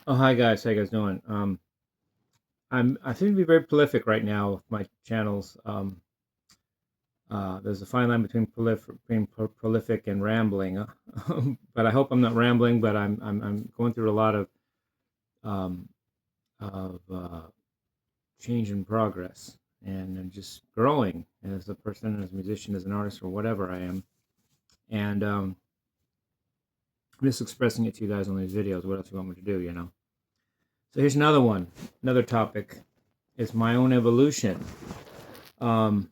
Oh, hi guys. How you guys doing? I seem to be very prolific right now with my channels. There's a fine line between prolific and rambling, but I hope I'm not rambling. But I'm going through a lot um, of change and progress, and I'm just growing as a person, as a musician, as an artist, or whatever I am. And I'm just expressing it to you guys on these videos. What else you want me to do? So here's another one. Another topic is my own evolution. Um,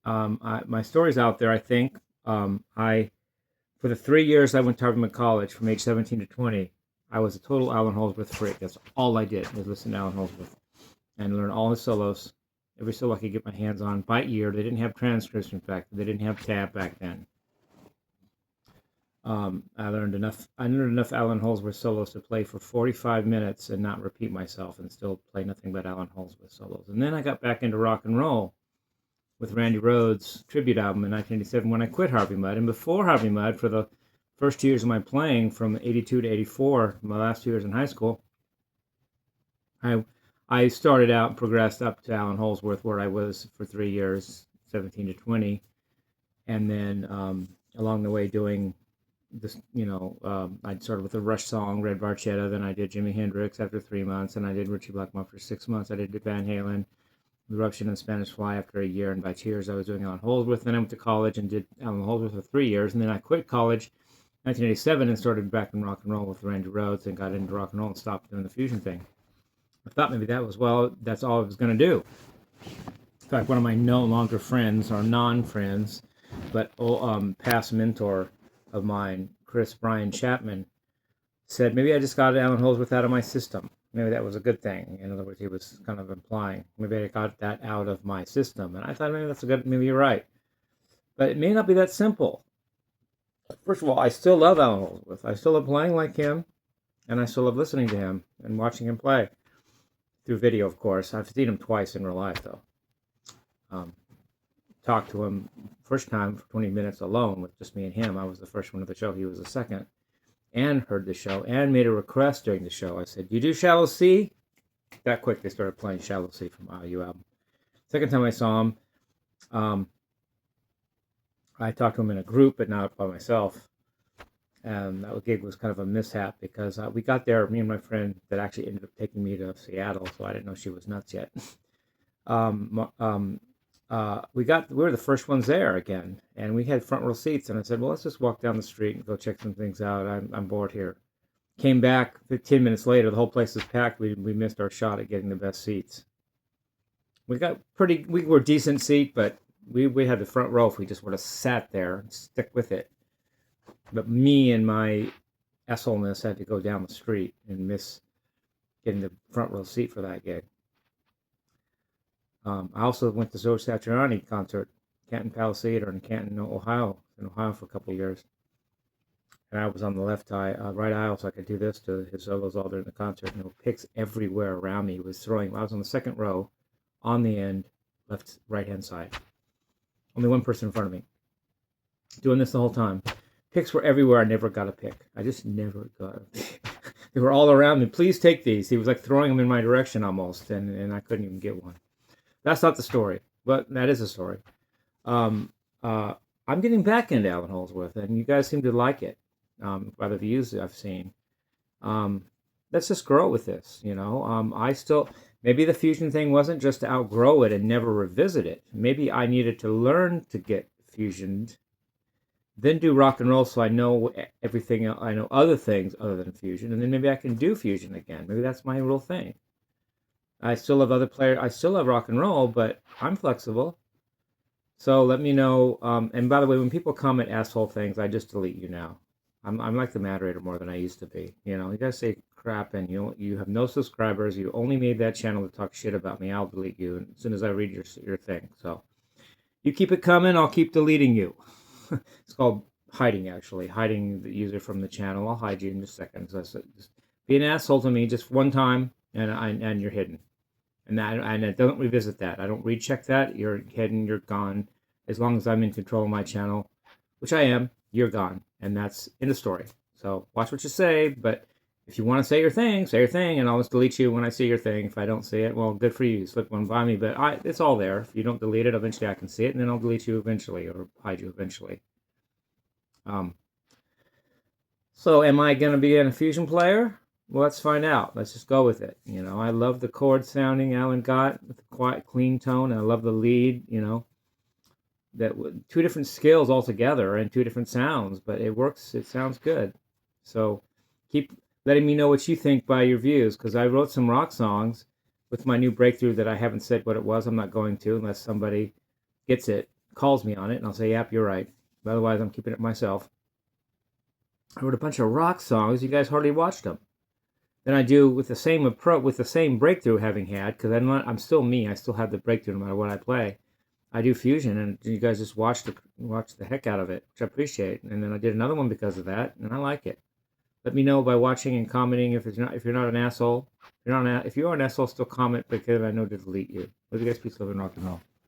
my story's out there, I think. For the 3 years I went to Harvey College, from age 17 to 20, I was a total Allan Holdsworth freak. That's all I did was listen to Allan Holdsworth and learn all his solos, every solo I could get my hands on by ear. They didn't have transcripts, in fact. They didn't have tab back then. I learned enough Allan Holdsworth solos to play for 45 minutes and not repeat myself and still play nothing but Allan Holdsworth solos. And then I got back into rock and roll with Randy Rhoads' tribute album in 1987 when I quit Harvey Mudd. And before Harvey Mudd, for the first 2 years of my playing, from 82 to 84, my last 2 years in high school, I started out and progressed up to Allan Holdsworth, where I was for 3 years, 17 to 20. And then along the way doing this, I started with a Rush song, Red Barchetta, then I did Jimi Hendrix after 3 months, and I did Richie Blackmore for 6 months. I did Van Halen, Eruption, and Spanish Fly after a year, and by 2 years I was doing Allan Holdsworth. Then I went to college and did Allan Holdsworth for 3 years, and then I quit college in 1987 and started back in rock and roll with Randy Rhoads and got into rock and roll and stopped doing the fusion thing. I thought maybe that's all I was going to do. In fact, one of my no longer friends, or non-friends, but past mentor of mine, Brian Chapman, said maybe I just got Allan Holdsworth out of my system. Maybe that was a good thing. In other words, he was kind of implying maybe I got that out of my system. And I thought maybe you're right. But it may not be that simple. First of all, I still love Allan Holdsworth. I still love playing like him, and I still love listening to him and watching him play. Through video, of course. I've seen him twice in real life, though. Talked to him first time for 20 minutes alone with just me and him. I was the first one of the show. He was the second. And heard the show and made a request during the show. I said, "You do Shallow Sea?" That quick, they started playing Shallow Sea from IU album. Second time I saw him, I talked to him in a group, but not by myself. And that gig was kind of a mishap because we got there, me and my friend that actually ended up taking me to Seattle, so I didn't know she was nuts yet. We were the first ones there again, and we had front row seats, and I said, well, let's just walk down the street and go check some things out. I'm bored here. Came back 15 minutes later, the whole place was packed. We missed our shot at getting the best seats. We were decent seat, but we had the front row if we just would have sat there and stick with it. But me and my assholeness had to go down the street and miss getting the front row seat for that gig. I also went to Zoe Satriani concert, Canton Palace Theater in Canton, Ohio, for a couple of years. And I was on the right aisle, so I could do this to his solos all during the concert. And there were picks everywhere around me. I was on the second row, on the end, right-hand side. Only one person in front of me. Doing this the whole time. Picks were everywhere. I never got a pick. I just never got a pick. They were all around me. Please take these. He was like throwing them in my direction almost, and I couldn't even get one. That's not the story, but that is a story. I'm getting back into Allan Holdsworth, and you guys seem to like it. By the views I've seen. Let's just grow with this, maybe the fusion thing wasn't just to outgrow it and never revisit it. Maybe I needed to learn to get fusioned, then do rock and roll so I know everything. I know other things other than fusion, and then maybe I can do fusion again. Maybe that's my real thing. I still have other players. I still love rock and roll, but I'm flexible. So let me know. And by the way, when people comment asshole things, I just delete you now. I'm like the moderator more than I used to be. You guys say crap, and you have no subscribers. You only made that channel to talk shit about me. I'll delete you as soon as I read your thing. So you keep it coming. I'll keep deleting you. It's called hiding, actually. Hiding the user from the channel. I'll hide you in just a second. So just be an asshole to me just one time, and you're hidden. And I don't revisit that. I don't recheck that. You're hidden. You're gone. As long as I'm in control of my channel, which I am, you're gone. And that's in the story. So watch what you say. But If you want to say your thing, and I'll just delete you when I see your thing. If I don't see it, well, good for you. You slipped one by me, but it's all there. If you don't delete it, eventually I can see it, and then I'll delete you eventually, or hide you eventually. So am I going to be a fusion player? Well, let's find out. Let's just go with it. You know, I love the chord sounding Allan got with the quiet, clean tone. And I love the lead, you know, that two different scales altogether and two different sounds, but it works. It sounds good. So keep letting me know what you think by your views, because I wrote some rock songs with my new breakthrough that I haven't said what it was. I'm not going to unless somebody gets it, calls me on it, and I'll say, yep, you're right. But otherwise, I'm keeping it myself. I wrote a bunch of rock songs. You guys hardly watched them. Then I do with the same approach, with the same breakthrough having had, because I'm still me. I still have the breakthrough no matter what I play. I do fusion, and you guys just watch the heck out of it, which I appreciate. And then I did another one because of that, and I like it. Let me know by watching and commenting if you're not an asshole. If you are an asshole, still comment, because I know to delete you. Love you guys. Peace, love, and rock and roll.